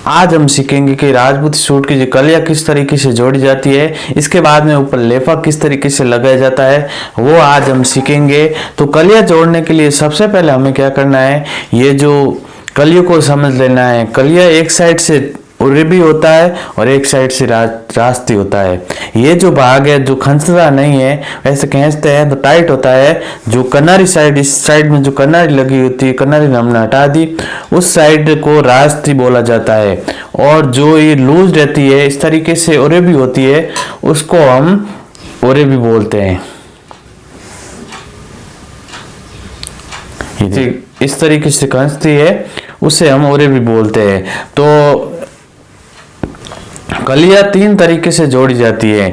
आज हम सीखेंगे कि राजपूती सूट की जो कलियां किस तरीके से जोड़ी जाती है, इसके बाद में ऊपर लेफा किस तरीके से लगाया जाता है, वो आज हम सीखेंगे। तो कलियां जोड़ने के लिए सबसे पहले हमें क्या करना है, ये जो कलियों को समझ लेना है। कलियां एक साइड से उरे भी होता है और एक साइड से रास्ती होता है। ये जो भाग है जो खींचता नहीं है, वैसे खींचते हैं तो टाइट होता है। जो कनारी साइड, इस साइड में जो कनारी लगी होती है, कनारी हमने हटा दी, उस साइड को रास्ती बोला जाता है। और जो ये लूज रहती है इस तरीके से उरे भी होती है, उसको हम उरे भी बोलते हैं। इस तरीके से खींचती है उसे हम उरे भी बोलते हैं। तो कलियां तीन तरीके से जोड़ी जाती है।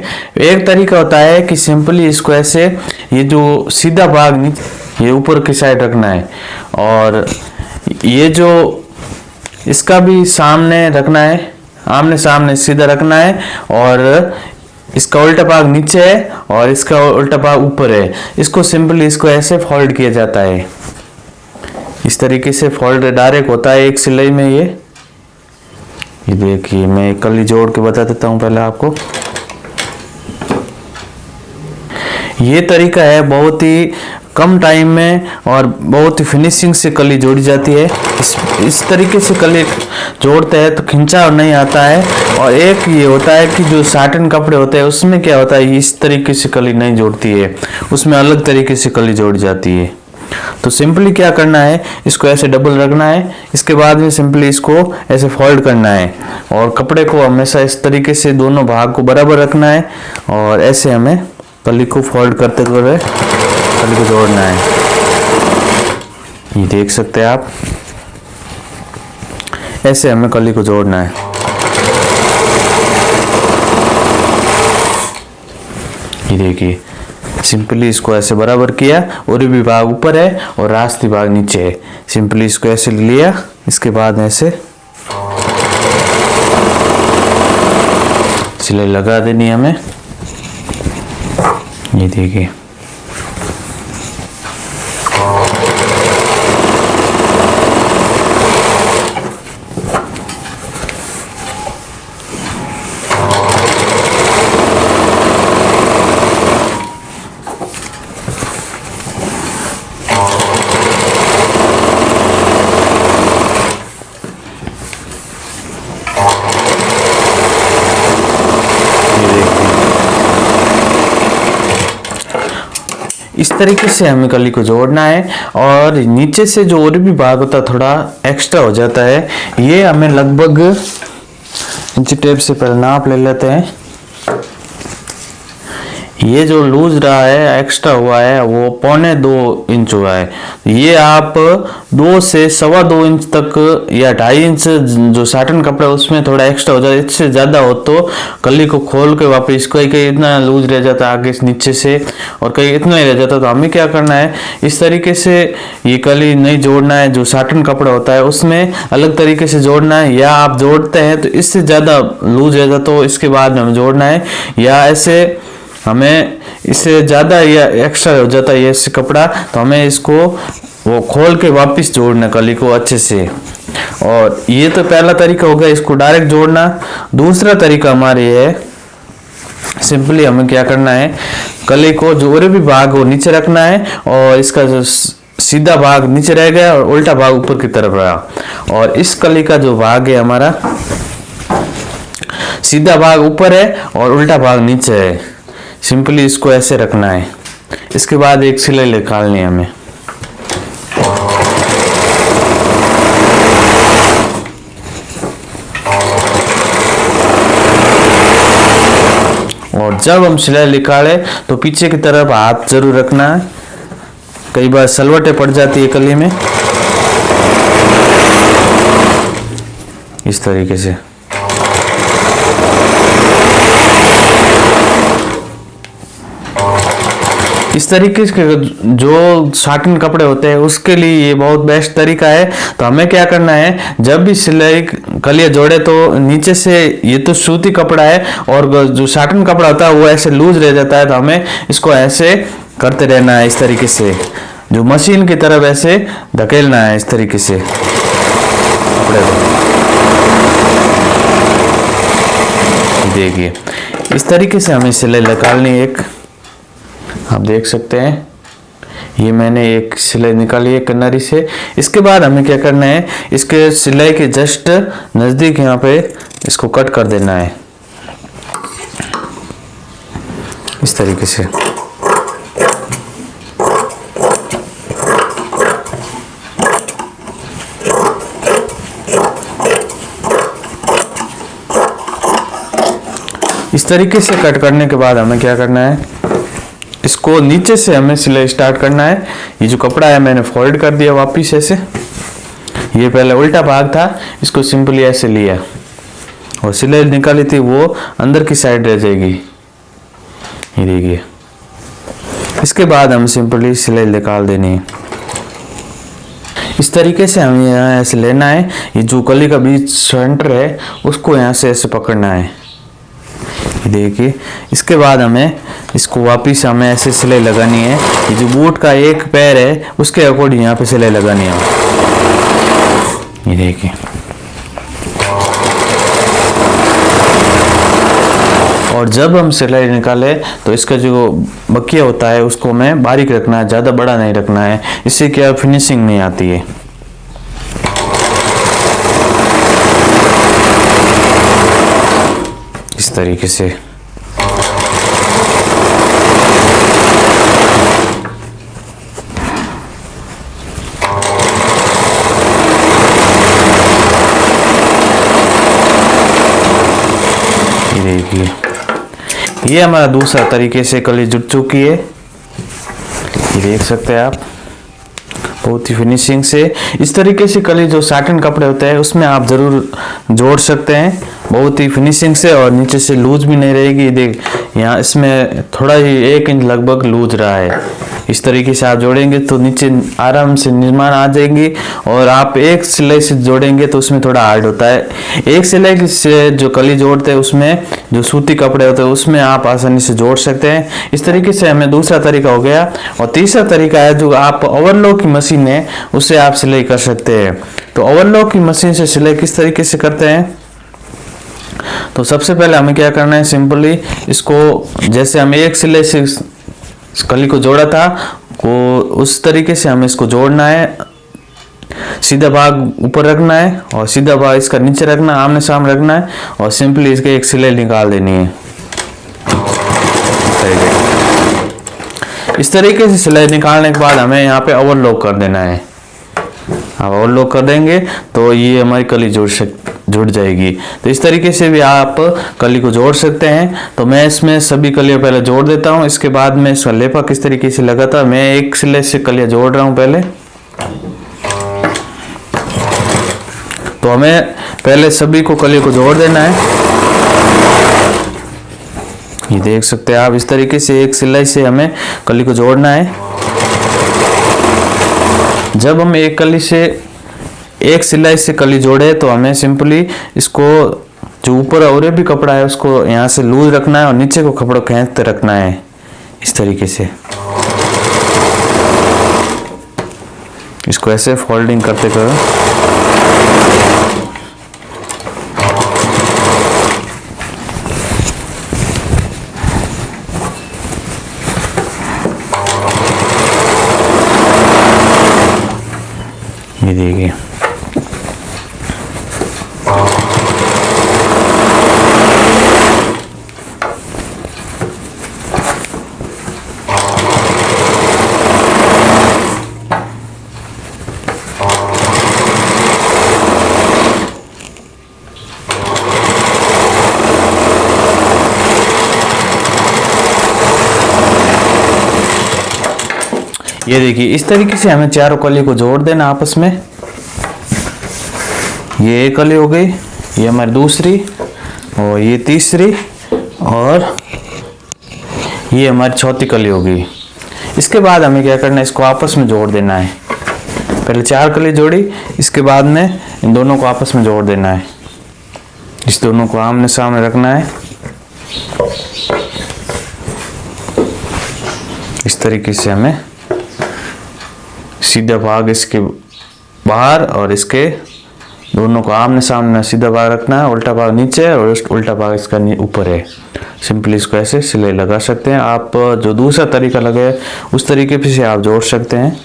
एक तरीका होता है कि सिंपली इसको ऐसे, ये जो सीधा भाग नीचे ये ऊपर की साइड रखना है, और ये जो इसका भी सामने रखना है, आमने सामने सीधा रखना है, और इसका उल्टा भाग नीचे है और इसका उल्टा भाग ऊपर है। इसको सिंपली इसको ऐसे फोल्ड किया जाता है। इस तरीके से फोल्ड डायरेक्ट होता है एक सिलाई में। ये देखिए, मैं कली जोड़ के बता देता हूँ पहले आपको। ये तरीका है बहुत ही कम टाइम में और बहुत ही फिनिशिंग से कली जोड़ी जाती है। इस तरीके से कली जोड़ते हैं तो खिंचाव नहीं आता है। और एक ये होता है कि जो साटन कपड़े होते हैं उसमें क्या होता है, इस तरीके से कली नहीं जोड़ती है, उसमें अलग तरीके से कली जोड़ी जाती है। तो सिंपली क्या करना है, इसको ऐसे डबल रखना है, इसके बाद में सिंपली इसको ऐसे फोल्ड करना है, और कपड़े को हमेशा इस तरीके से दोनों भाग को बराबर रखना है, और ऐसे हमें कली को फोल्ड करते हुए कली को जोड़ना है। ये देख सकते हैं आप, ऐसे हमें कली को जोड़ना है। ये देखिए, सिंपली इसको ऐसे बराबर किया, और भी भाग ऊपर है और रास्ती भाग नीचे है। सिंपली इसको ऐसे लिया, इसके बाद ऐसे सिलाई लगा देनी है हमें। ये देखिए, इस तरीके से हमें कली को जोड़ना है। और नीचे से जो और भी भाग होता है थोड़ा एक्स्ट्रा हो जाता है, ये हमें लगभग इंची टेप से पहले नाप ले लेते हैं। ये जो लूज रहा है, एक्स्ट्रा हुआ है, वो 1.25 इंच हुआ है। ये आप 2 से 2.25 इंच तक या 2.5 इंच जो साटन कपड़ा उसमें थोड़ा एक्स्ट्रा हो जाए। इससे ज़्यादा हो तो कली को खोल के वापस, कहीं इतना लूज रह जाता है आगे से नीचे से, और कहीं इतना ही रह जाता। तो हमें क्या करना है, इस तरीके से ये कली नहीं जोड़ना है। जो साटन कपड़ा होता है उसमें अलग तरीके से जोड़ना है, या आप जोड़ते हैं तो इससे ज़्यादा लूज रह जाता तो इसके बाद में हमें जोड़ना है, या ऐसे हमें इससे ज़्यादा या एक्स्ट्रा हो जाता है ये इससे कपड़ा, तो हमें इसको वो खोल के वापस जोड़ना कली को अच्छे से। और ये तो पहला तरीका हो गया इसको डायरेक्ट जोड़ना। दूसरा तरीका हमारे है, सिंपली हमें क्या करना है, कली को जो और भी भाग वो नीचे रखना है, और इसका जो सीधा भाग नीचे रह गया और उल्टा भाग ऊपर की तरफ रहा। और इस कली का जो भाग है हमारा, सीधा भाग ऊपर है और उल्टा भाग नीचे है। सिंपली इसको ऐसे रखना है। इसके बाद एक सिलाई निकालनी है हमें। और जब हम सिलाई निकाले तो पीछे की तरफ हाथ जरूर रखना है, कई बार सलवटें पड़ जाती है कली में। इस तरीके से इस तरीके के जो साटन कपड़े होते हैं उसके लिए ये बहुत बेस्ट तरीका है। तो हमें क्या करना है, जब भी सिलाई कलियां जोड़े तो नीचे से, ये तो सूती कपड़ा है और जो साटन कपड़ा होता है वो ऐसे लूज रह जाता है, तो हमें इसको ऐसे करते रहना है। इस तरीके से जो मशीन की तरफ ऐसे धकेलना है, इस तरीके से कपड़े को। देखिए इस तरीके से हमें सिलाई निकालनी है। एक आप देख सकते हैं ये मैंने एक सिलाई निकाली है किनारी से। इसके बाद हमें क्या करना है, इसके सिलाई के जस्ट नज़दीक यहाँ पे इसको कट कर देना है इस तरीके से। इस तरीके से कट करने के बाद हमें क्या करना है, इसको नीचे से हमें सिलाई स्टार्ट करना है। ये जो कपड़ा है मैंने फोल्ड कर दिया वापिस ऐसे, ये पहले उल्टा भाग था, इसको सिंपली ऐसे लिया और सिलाई निकाली थी वो अंदर की साइड रह जाएगी, ये देखिए। इसके बाद हम सिंपली सिलाई निकाल देनी है। इस तरीके से हमें यहाँ ऐसे लेना है, ये जो कली का बीच सेंटर है उसको यहाँ से ऐसे पकड़ना है, देखिए। इसके बाद हमें इसको वापिस हमें ऐसे सिलाई लगानी है। ये जो बूट का एक पैर है उसके अकॉर्डिंग यहाँ पे सिलाई लगानी है, ये देखिए। और जब हम सिलाई निकाले तो इसका जो बकिया होता है उसको हमें बारीक रखना है, ज़्यादा बड़ा नहीं रखना है, इससे क्या फिनिशिंग नहीं आती है। इस तरीके से देखिए ये हमारा दूसरा तरीके से कली जुट चुकी है, ये देख सकते हैं आप बहुत ही फिनिशिंग से। इस तरीके से कली जो साटन कपड़े होते हैं उसमें आप ज़रूर जोड़ सकते हैं बहुत ही फिनिशिंग से, और नीचे से लूज भी नहीं रहेगी। देख यहाँ इसमें थोड़ा ही 1 इंच लगभग लूज रहा है। इस तरीके से आप जोड़ेंगे तो नीचे आराम से निर्माण आ जाएंगी। और आप एक सिलाई से जोड़ेंगे तो उसमें थोड़ा हार्ड होता है। एक सिलाई से जो कली जोड़ते हैं उसमें जो सूती कपड़े होते हैं उसमें आप आसानी से जोड़ सकते हैं। इस तरीके से हमें दूसरा तरीका हो गया। और तीसरा तरीका है जो आप ओवरलॉक की मशीन है उससे आप सिलाई कर सकते हैं। तो ओवरलॉक की मशीन से सिलाई किस तरीके से करते हैं, तो सबसे पहले हमें क्या करना है, सिंपली इसको जैसे हम एक सिलाई से कली को जोड़ा था को उस तरीके से हमें इसको जोड़ना है। सीधा भाग ऊपर रखना है और सीधा भाग इसका नीचे रखना, आमने सामने रखना है और सिंपली इसके एक सिलाई निकाल देनी है। इस तरीके से सिलाई निकालने के बाद हमें यहाँ पे ओवरलॉक कर देना है। अब ओवरलॉक कर देंगे तो ये हमारी कली जुड़ जाएगी। तो इस तरीके से भी आप कली को जोड़ सकते हैं। तो मैं इसमें सभी कलियां पहले जोड़ देता हूं, इसके बाद मैं इसका लेपा किस तरीके से लगाता, मैं एक सिलाई से कलियां जोड़ रहा हूं पहले। तो हमें पहले सभी को कलियों को जोड़ देना है, ये देख सकते हैं आप। इस तरीके से एक सिलाई से हमें कली को जोड़ना है। जब हम एक कली से एक सिलाई से कली जोड़े तो हमें सिंपली इसको जो ऊपर और भी कपड़ा है उसको यहाँ से लूज रखना है और नीचे को कपड़ा खींचते रखना है इस तरीके से। इसको ऐसे फोल्डिंग करते करो। ये देखिए ये देखिए इस तरीके से हमें चारों कली को जोड़ देना आपस में। ये एक कली हो गई, ये हमारी दूसरी, और ये तीसरी, और ये हमारी चौथी कली हो गई। इसके बाद हमें क्या करना है, इसको आपस में जोड़ देना है। पहले 4 कली जोड़ी, इसके बाद में इन दोनों को आपस में जोड़ देना है। इस दोनों को आमने सामने रखना है इस तरीके से। हमें सीधा भाग इसके बाहर और इसके दोनों को आमने सामने सीधा भाग रखना है, उल्टा भाग नीचे है और उल्टा भाग इसका ऊपर है। सिंपली इसको ऐसे सिलाई लगा सकते हैं। आप जो दूसरा तरीका लगे उस तरीके से आप जोड़ सकते हैं।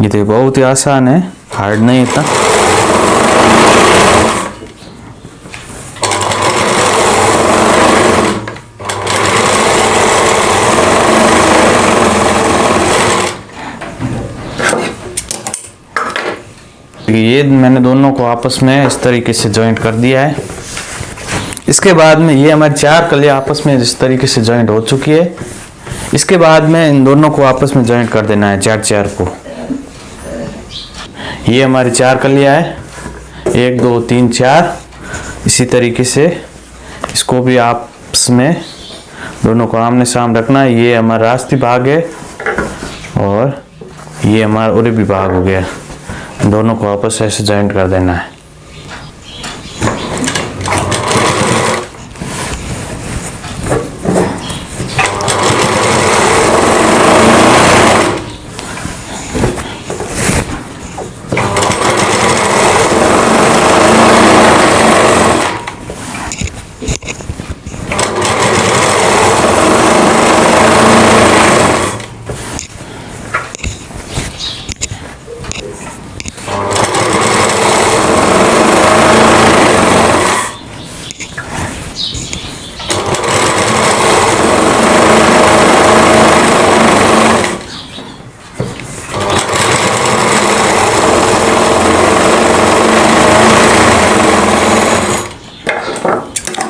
ये तो बहुत ही आसान है, हार्ड नहीं इतना। ये मैंने दोनों को आपस में इस तरीके से जॉइंट कर दिया है। इसके बाद में ये हमारी 4 कलियां आपस में इस तरीके से जॉइंट हो चुकी है। इसके बाद में इन दोनों को आपस में जॉइंट कर देना है 4 को। ये हमारी 4 कलियां है, 1 2 3 4। इसी तरीके से इसको भी आपस में दोनों को आमने सामने रखना है। ये हमारा रास्ती भाग है और ये हमारा उरी भी भाग हो गया। दोनों को आपस में ऐसे जॉइंट कर देना है।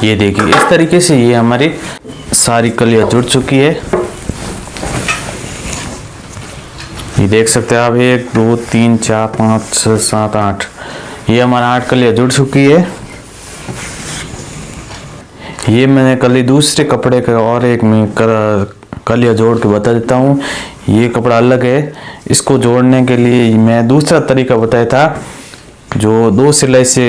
ये देखिए इस तरीके से ये हमारी सारी कलियां जुड़ चुकी है। ये देख सकते हैं आप 1 2 3 4 5 6 7 8। ये हमारा 8 कलियां जुड़ चुकी है। ये मैंने कली दूसरे कपड़े का और एक में कलियां जोड़ के बता देता हूँ। ये कपड़ा अलग है, इसको जोड़ने के लिए मैं दूसरा तरीका बताया था। जो 2 सिलाई से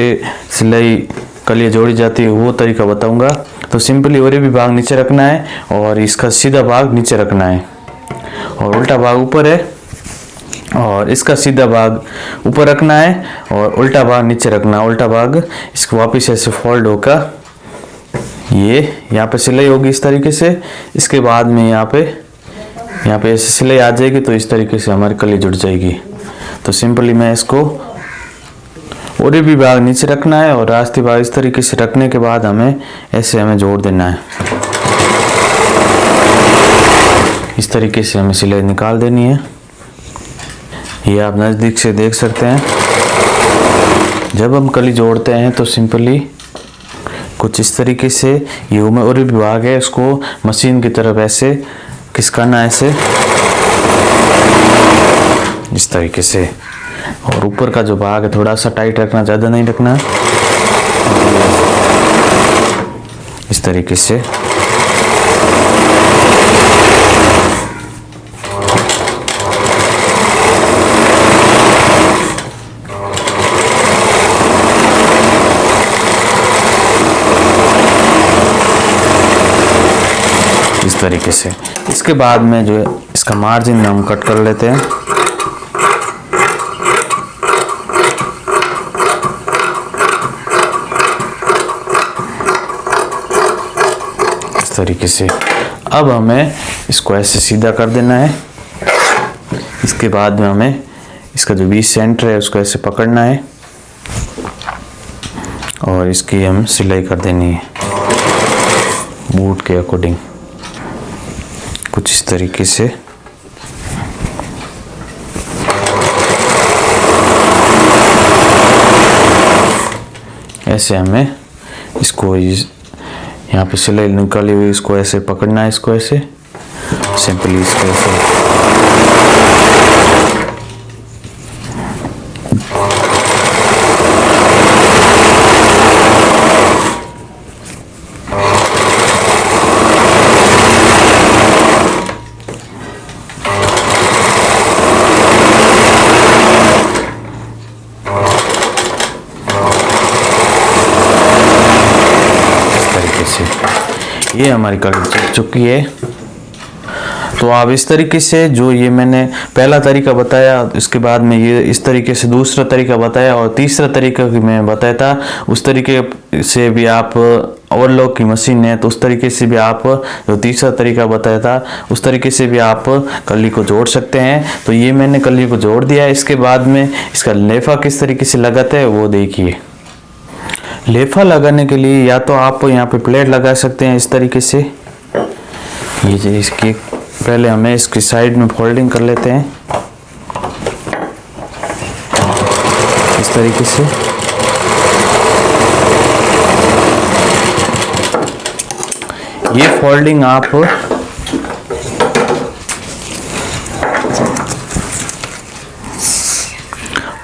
सिलाई कलियां जोड़ी जाती है वो तरीका बताऊंगा। तो सिंपली और भी भाग नीचे रखना है और इसका सीधा भाग नीचे रखना है और उल्टा भाग ऊपर है और इसका सीधा भाग ऊपर रखना है और उल्टा भाग नीचे रखना है। उल्टा भाग इसको वापस ऐसे फोल्ड होकर ये यहाँ पे सिलाई होगी इस तरीके से। इसके बाद में यहाँ पे ऐसे सिलाई आ जाएगी तो इस तरीके से हमारी कली जुड़ जाएगी। तो सिंपली मैं इसको और भी भाग नीचे रखना है और रास्ते भाग इस तरीके से रखने के बाद हमें जोड़ देना है। इस तरीके से हमें सिलाई निकाल देनी है। ये आप नज़दीक से देख सकते हैं। जब हम कली जोड़ते हैं तो सिंपली कुछ इस तरीके से ये और भी भाग है, इसको मशीन की तरफ ऐसे खिसकाना है ऐसे इस तरीके से। और ऊपर का जो भाग है थोड़ा सा टाइट रखना, ज़्यादा नहीं रखना। इस तरीके से इस तरीके से। इसके बाद में जो है इसका मार्जिन में हम कट कर लेते हैं। तरीके से अब हमें इसको ऐसे सीधा कर देना है। इसके बाद में हमें इसका जो 20 सेंटर है उसको ऐसे पकड़ना है और इसकी हम सिलाई कर देनी है बूट के अकॉर्डिंग कुछ इस तरीके से। ऐसे हमें इसको यहाँ पे सिलाई निकाली हुई इसको ऐसे पकड़ना है, इसको ऐसे सिंपली इसको ऐसे से ये हमारी कली चढ़ चुकी है। तो आप इस तरीके से, जो ये मैंने पहला तरीका बताया, इसके बाद में ये इस तरीके से दूसरा तरीका बताया, और तीसरा तरीका कि मैं बताया था उस तरीके से भी आप, ओवरलॉक की मशीन है तो उस तरीके से भी आप, जो तीसरा तरीका बताया था उस तरीके से भी आप कली को जोड़ सकते हैं। तो ये मैंने कली को जोड़ दिया। इसके बाद में इसका लेफा किस तरीके से लगाते हैं वो देखिए। लेफा लगाने के लिए या तो आप यहाँ पे प्लेट लगा सकते हैं इस तरीके से, ये जो इसकी पहले हमें इसकी साइड में फोल्डिंग कर लेते हैं इस तरीके से। ये फोल्डिंग आप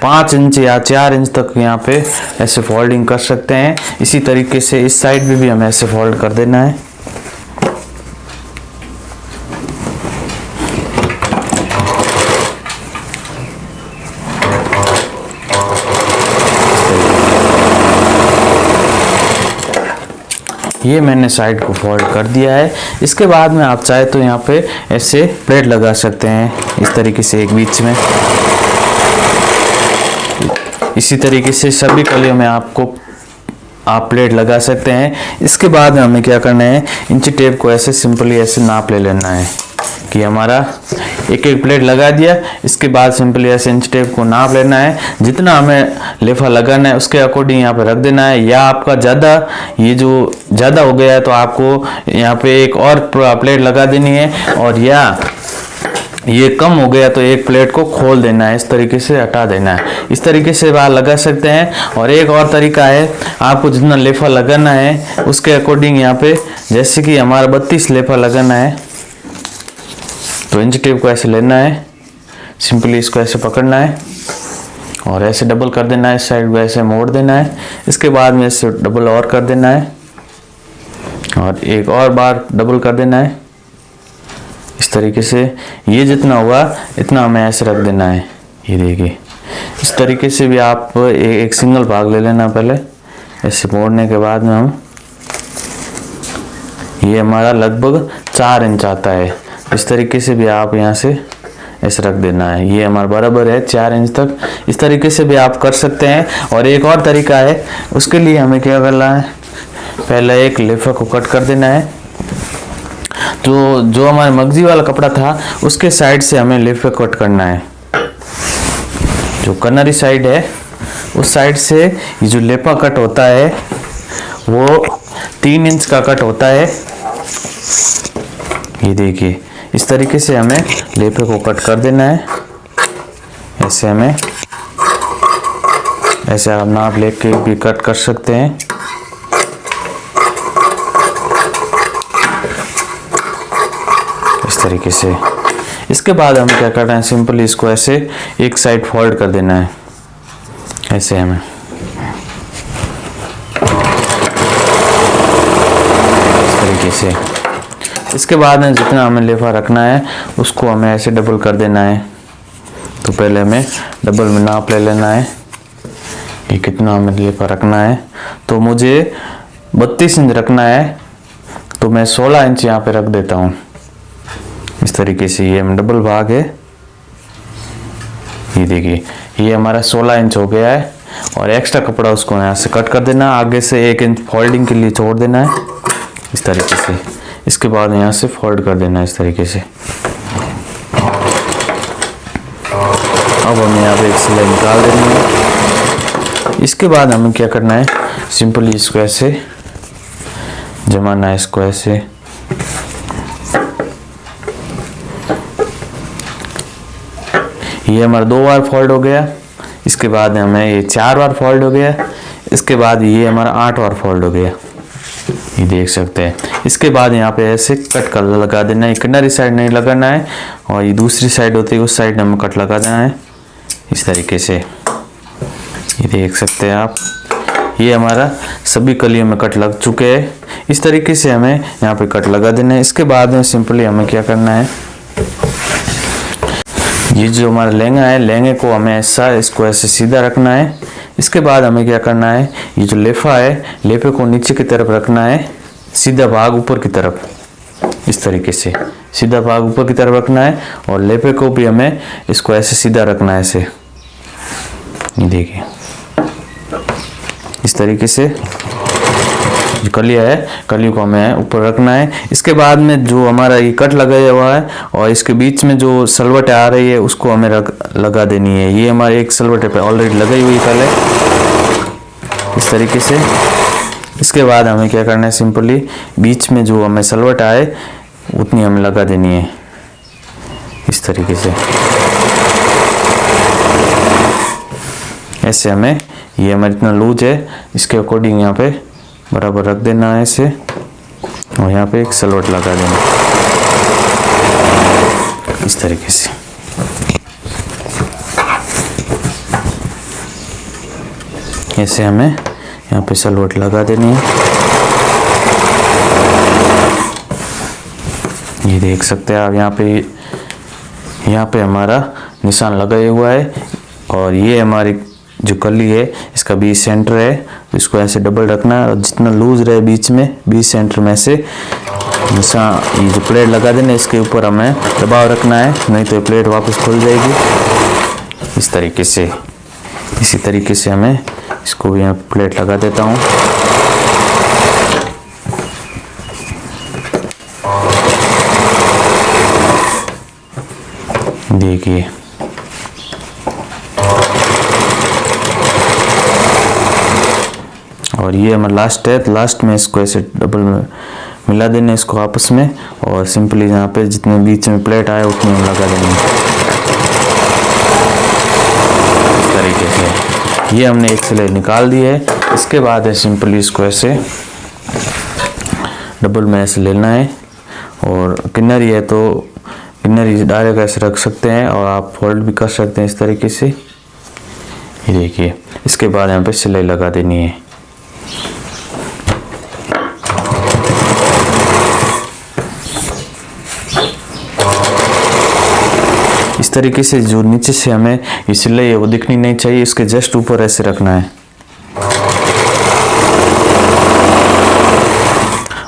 5 इंच या 4 इंच तक यहाँ पे ऐसे फोल्डिंग कर सकते हैं। इसी तरीके से इस साइड में भी हमें ऐसे फोल्ड कर देना है। ये मैंने साइड को फोल्ड कर दिया है। इसके बाद में आप चाहे तो यहाँ पे ऐसे प्लेट लगा सकते हैं इस तरीके से एक बीच में। इसी तरीके से सभी कलियों में आपको आप प्लेट लगा सकते हैं। इसके बाद में हमें क्या करना है, इंची टेप को ऐसे सिंपली ऐसे नाप ले लेना है कि हमारा एक एक प्लेट लगा दिया। इसके बाद सिंपली ऐसे इंच टेप को नाप लेना है, जितना हमें लेफा लगाना है उसके अकॉर्डिंग यहाँ पे रख देना है। या आपका ज़्यादा, ये जो ज़्यादा हो गया है तो आपको यहाँ पे एक और प्लेट लगा देनी है, और या ये कम हो गया तो एक प्लेट को खोल देना है, इस तरीके से हटा देना है। इस तरीके से आप लगा सकते हैं। और एक और तरीका है, आपको जितना लेफा लगाना है उसके अकॉर्डिंग यहाँ पे, जैसे कि हमारा 32 लेफा लगाना है तो इंच टेप को ऐसे लेना है, सिंपली इसको ऐसे पकड़ना है और ऐसे डबल कर देना है, इस साइड को ऐसे मोड़ देना है। इसके बाद में इसे डबल और कर देना है और एक और बार डबल कर देना है इस तरीके से। ये जितना हुआ इतना हमें ऐसे रख देना है। ये देखिए, इस तरीके से भी आप एक सिंगल भाग ले लेना पहले। ऐसे मोड़ने के बाद में हम, ये हमारा लगभग 4 इंच आता है। इस तरीके से भी आप यहाँ से ऐसे रख देना है, ये हमारा बराबर है 4 इंच तक। इस तरीके से भी आप कर सकते हैं। और एक और तरीका है, उसके लिए हमें क्या करना है, पहले एक लेफा को कट कर देना है। तो जो हमारे मगजी वाला कपड़ा था उसके साइड से हमें लेफा कट करना है। जो कनरी साइड है उस साइड से ये जो लेफा कट होता है वो 3 इंच का कट होता है। ये देखिए, इस तरीके से हमें लेफे को कट कर देना है। ऐसे हमें, ऐसे आप नाप लेके भी कट कर सकते हैं। इस तरीके से। इसके बाद हमें क्या करना है, सिंपली इसको ऐसे एक साइड फोल्ड कर देना है। ऐसे हमें इस तरीके से। इसके बाद में जितना हमें लेफा रखना है उसको हमें ऐसे डबल कर देना है। तो पहले हमें डबल में नाप ले लेना है कि कितना हमें लेफा रखना है। तो मुझे 32 इंच रखना है तो मैं 16 इंच यहाँ पे रख देता हूँ इस तरीके से। ये हम डबल भाग है, ये देखिए, ये हमारा 16 इंच हो गया है। और एक्स्ट्रा कपड़ा उसको यहाँ से कट कर देना, आगे से 1 इंच फोल्डिंग के लिए छोड़ देना है इस तरीके से। इसके बाद यहाँ से फोल्ड कर देना है इस तरीके से। अब हमें यहाँ पे एक सिलाई निकाल देनी है। इसके बाद हमें क्या करना है, सिंपली इसको ऐसे जमाना है, इसको ऐसे। ये हमारा 2 बार फोल्ड हो गया। इसके बाद हमें ये 4 बार फोल्ड हो गया। इसके बाद ये हमारा 8 बार फोल्ड हो गया, ये देख सकते हैं। इसके बाद यहाँ पे ऐसे कट कर लगा देना है। किनारी साइड नहीं लगाना है और ये दूसरी साइड होती है उस साइड हमें कट लगा देना है इस तरीके से। ये देख सकते हैं आप, ये हमारा सभी कलियों में कट लग चुके हैं। इस तरीके से हमें यहाँ पे कट लगा देना है। इसके बाद में सिंपली हमें क्या करना है, ये जो हमारा लहंगा है, लहंगे को हमें ऐसा, इसको ऐसे सीधा रखना है। इसके बाद हमें क्या करना है, ये जो लेफा है, लेफे को नीचे की तरफ रखना है सीधा भाग ऊपर की तरफ, इस तरीके से सीधा भाग ऊपर की तरफ रखना है। और लेपे को भी हमें इसको ऐसे सीधा रखना है, ऐसे ये देखिए इस तरीके से। जो कलिया है, कलियों को हमें ऊपर रखना है। इसके बाद में जो हमारा ये कट लगाया हुआ है और इसके बीच में जो सलवटें आ रही है उसको हमें लगा देनी है। ये हमारे एक सलवटे पे ऑलरेडी लगाई हुई पहले, इस तरीके से। इसके बाद हमें क्या करना है, सिंपली बीच में जो हमें सलवट आए उतनी हमें लगा देनी है, इस तरीके से। ऐसे हमें, ये हमारा इतना लूज है इसके अकॉर्डिंग यहाँ पे बराबर रख देना है ऐसे, और यहाँ पे एक सलवट लगा देना इस तरीके से। ऐसे हमें यहाँ पे सलवट लगा देनी है। ये देख सकते हैं आप, यहाँ पे हमारा निशान लगाया हुआ है। और ये हमारी जो कली है इसका बीच सेंटर है, तो इसको ऐसे डबल रखना है और जितना लूज रहे बीच में, बीच सेंटर में से निशान, ये जो प्लेट लगा देना इसके ऊपर हमें दबाव रखना है, नहीं तो ये प्लेट वापस खुल जाएगी इस तरीके से। इसी तरीके से हमें इसको भी यहाँ प्लेट लगा देता हूँ। देखिए और ये हमारा लास्ट है, तो लास्ट में इसको ऐसे डबल में मिला देना इसको आपस में, और सिंपली यहाँ पे जितने बीच में प्लेट आए उतने में लगा देंगे इस तरीके से। ये हमने एक सिलाई निकाल दी है। इसके बाद है सिंपली इसको ऐसे डबल में ऐसे लेना है, और किन्नरी है तो किन्नरी डायरेक्ट ऐसे रख सकते हैं, और आप फोल्ड भी कर सकते हैं इस तरीके से। ये देखिए, इसके बाद यहाँ पे सिलाई लगा देनी है। इस तरीके से जो नीचे से हमें ये सिलाई है वो दिखनी नहीं चाहिए, इसके जस्ट ऊपर ऐसे रखना है।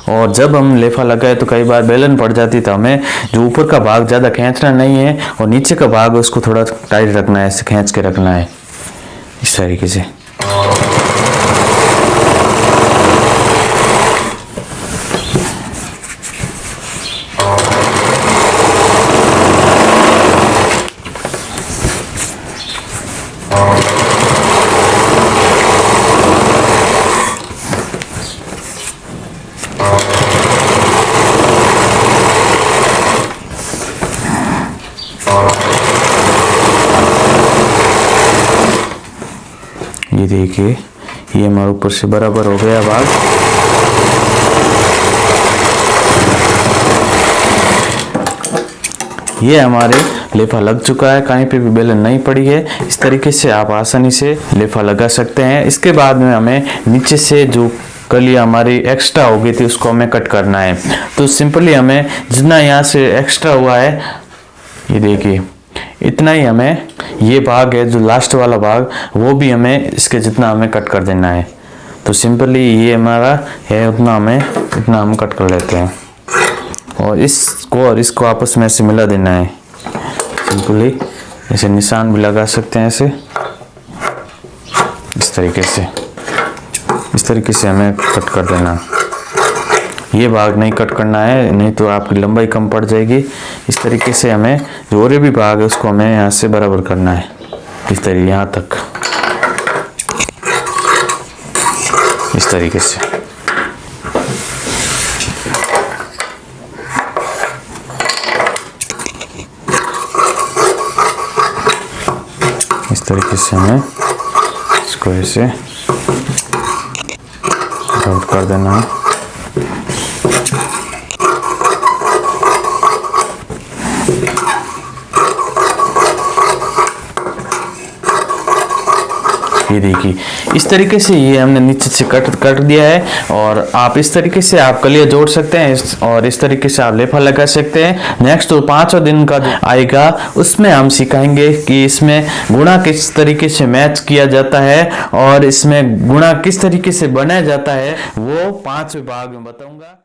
और जब हम लेफा लगाए तो कई बार बेलन पड़ जाती, तो हमें जो ऊपर का भाग ज़्यादा खींचना नहीं है और नीचे का भाग उसको थोड़ा टाइट रखना है, ऐसे खींच के रखना है इस तरीके से। ये देखिए, ये हमारे ऊपर से बराबर हो गया भाग। ये हमारे लेफा लग चुका है, कहीं पे भी बेलन नहीं पड़ी है। इस तरीके से आप आसानी से लेफा लगा सकते हैं। इसके बाद में हमें नीचे से जो कलियां हमारी एक्स्ट्रा हो गई थी उसको हमें कट करना है। तो सिंपली हमें जितना यहाँ से एक्स्ट्रा हुआ है, ये देखिए इतना ही हमें, ये भाग है जो लास्ट वाला भाग, वो भी हमें इसके जितना हमें कट कर देना है। तो सिंपली ये हमारा है उतना हमें, इतना हम कट कर लेते हैं, और इसको और इसको आपस में ऐसे मिला देना है। सिंपली ऐसे निशान भी लगा सकते हैं ऐसे, इस तरीके से। इस तरीके से हमें कट कर देना। ये भाग नहीं कट करना है, नहीं तो आपकी लंबाई कम पड़ जाएगी। इस तरीके से हमें जो और भी भाग है उसको हमें यहाँ से बराबर करना है, इस तरीके यहाँ तक, इस तरीके से। इस तरीके से हमें इसको ऐसे आउट कर देना है। ये देखिए, इस तरीके से ये हमने नीचे से कट दिया है और आप इस तरीके से आप कलिया जोड़ सकते हैं और इस तरीके से आप लेफा लगा सकते हैं। नेक्स्ट तो 5वां दिन का जो आएगा उसमें हम सिखाएंगे कि इसमें गुणा किस तरीके से मैच किया जाता है और इसमें गुणा किस तरीके से बनाया जाता है, वो 5वें भाग में बताऊंगा।